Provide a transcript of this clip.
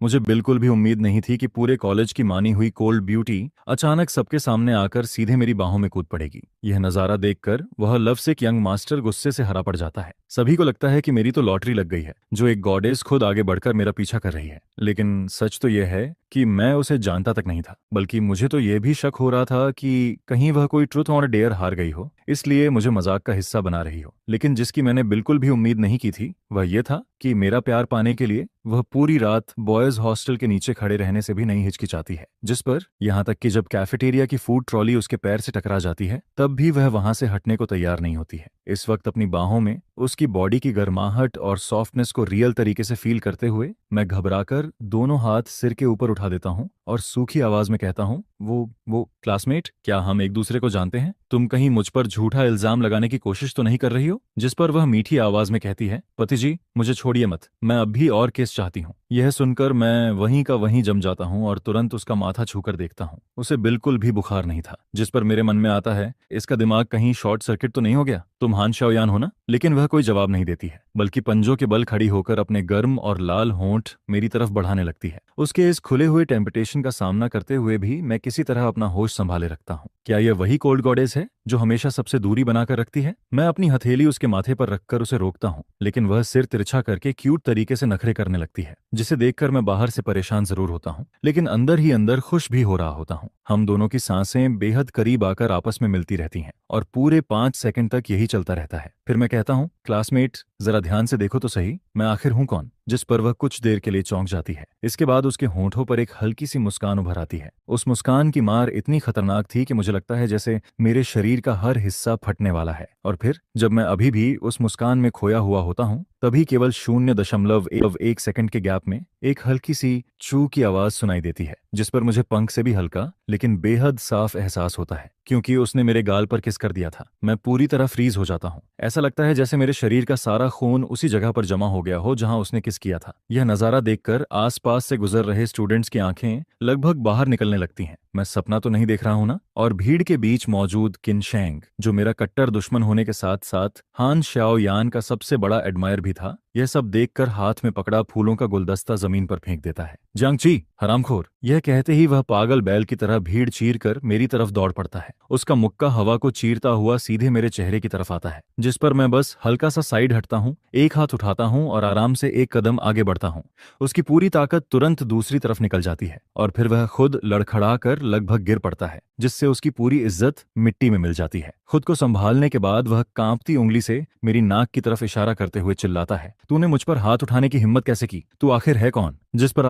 मुझे बिल्कुल भी उम्मीद नहीं थी कि पूरे कॉलेज की मानी हुई कोल्ड ब्यूटी अचानक सबके सामने आकर सीधे मेरी बाहों में कूद पड़ेगी। यह नजारा देखकर वह लवसिक यंग मास्टर गुस्से से हरा पड़ जाता है। सभी को लगता है कि मेरी तो लॉटरी लग गई है, जो एक गॉडेस खुद आगे बढ़कर मेरा पीछा कर रही है। लेकिन सच तो यह है कि मैं उसे जानता तक नहीं था, बल्कि मुझे तो यह भी शक हो रहा था कि कहीं वह कोई ट्रूथ और डेयर हार गई हो, इसलिए मुझे मजाक का हिस्सा बना रही हो। लेकिन जिसकी मैंने बिल्कुल भी उम्मीद नहीं की थी वह यह था कि मेरा प्यार पाने के लिए वह पूरी रात बॉयज हॉस्टल के नीचे खड़े रहने से भी नहीं हिचकिचाती है। जिस पर यहाँ तक कि जब कैफेटेरिया की फूड ट्रॉली उसके पैर से टकरा जाती है तब भी वह वहां से हटने को तैयार नहीं होती है। इस वक्त अपनी बाहों में उसकी बॉडी की गर्माहट और सॉफ्टनेस को रियल तरीके से फील करते हुए मैं घबराकर दोनों हाथ सिर के ऊपर उठा देता हूँ और सूखी आवाज में कहता हूँ, वो क्लासमेट, क्या हम एक दूसरे को जानते हैं? तुम कहीं मुझ पर झूठा इल्जाम लगाने की कोशिश तो नहीं कर रही हो? जिस पर वह मीठी आवाज में कहती है, पति जी मुझे छोड़िए मत, मैं अब भी और केस चाहती हूँ। यह सुनकर मैं वहीं का वहीं जम जाता हूँ और तुरंत उसका माथा छूकर देखता हूँ। उसे बिल्कुल भी बुखार नहीं था। जिस पर मेरे मन में आता है, इसका दिमाग कहीं शॉर्ट सर्किट तो नहीं हो गया? तुम हान शाओयान हो ना? लेकिन वह कोई जवाब नहीं देती है, बल्कि पंजों के बल खड़ी होकर अपने गर्म और लाल होंठ मेरी तरफ बढ़ाने लगती है। उसके इस खुले हुए टेम्पटेशन का सामना करते हुए भी मैं किसी तरह अपना होश संभाले रखता हूँ। क्या यह वही कोल्ड गॉडेस है जो हमेशा सबसे दूरी बनाकर रखती है? मैं अपनी हथेली उसके माथे पर रखकर उसे रोकता हूँ, लेकिन वह सिर तिरछा करके क्यूट तरीके से नखरे करने लगती है, जिसे देखकर मैं बाहर से परेशान जरूर होता हूँ, लेकिन अंदर ही अंदर खुश भी हो रहा होता हूँ। हम दोनों की सांसें बेहद करीब आकर आपस में मिलती रहती हैं और पूरे 5 सेकंड तक यही चलता रहता है। फिर मैं कहता हूँ, क्लासमेट जरा ध्यान से देखो तो सही, मैं आखिर हूं कौन? जिस पर वह कुछ देर के लिए चौंक जाती है। इसके बाद उसके होंठों पर एक हल्की सी मुस्कान उभर आती है। उस मुस्कान की मार इतनी खतरनाक थी कि मुझे लगता है जैसे मेरे शरीर का हर हिस्सा फटने वाला है। और फिर जब मैं अभी भी उस मुस्कान में खोया हुआ होता हूँ तभी केवल 0.1 सेकंड के गैप में एक हल्की सी चू की आवाज सुनाई देती है, जिस पर मुझे पंख से भी हल्का लेकिन बेहद साफ एहसास होता है, क्योंकि उसने मेरे गाल पर किस कर दिया था। मैं पूरी तरह फ्रीज हो जाता हूँ। ऐसा लगता है जैसे मेरे शरीर का सारा खून उसी जगह पर जमा हो गया हो जहां उसने किस किया था। यह नजारा देखकर आसपास से गुजर रहे स्टूडेंट्स की आंखें लगभग बाहर निकलने लगती हैं। मैं सपना तो नहीं देख रहा हूं ना? और भीड़ के बीच मौजूद किनशेंग, जो मेरा कट्टर दुश्मन होने के साथ साथ हान शाओयान का सबसे बड़ा एडमायर भी था, यह सब देखकर हाथ में पकड़ा फूलों का गुलदस्ता जमीन पर फेंक देता है। जियांगची, हरामखोर! यह कहते ही वह पागल बैल की तरह भीड़ चीर कर मेरी तरफ दौड़ पड़ता है। उसका मुक्का हवा को चीरता हुआ सीधे मेरे चेहरे की तरफ आता है, जिस पर मैं बस हल्का सा साइड हटता हूँ, एक हाथ उठाता हूँ और आराम से एक कदम आगे बढ़ता हूँ। उसकी पूरी ताकत तुरंत दूसरी तरफ निकल जाती है और फिर वह खुद लड़खड़ा कर लगभग गिर पड़ता है, जिससे उसकी पूरी इज्जत मिट्टी में मिल जाती है। खुद को संभालने के बाद वह कांपती उंगली से मेरी नाक की तरफ इशारा करते हुए चिल्लाता है, तूने मुझ पर हाथ उठाने की हिम्मत कैसे की? तू आखिर है कौन? जिस पर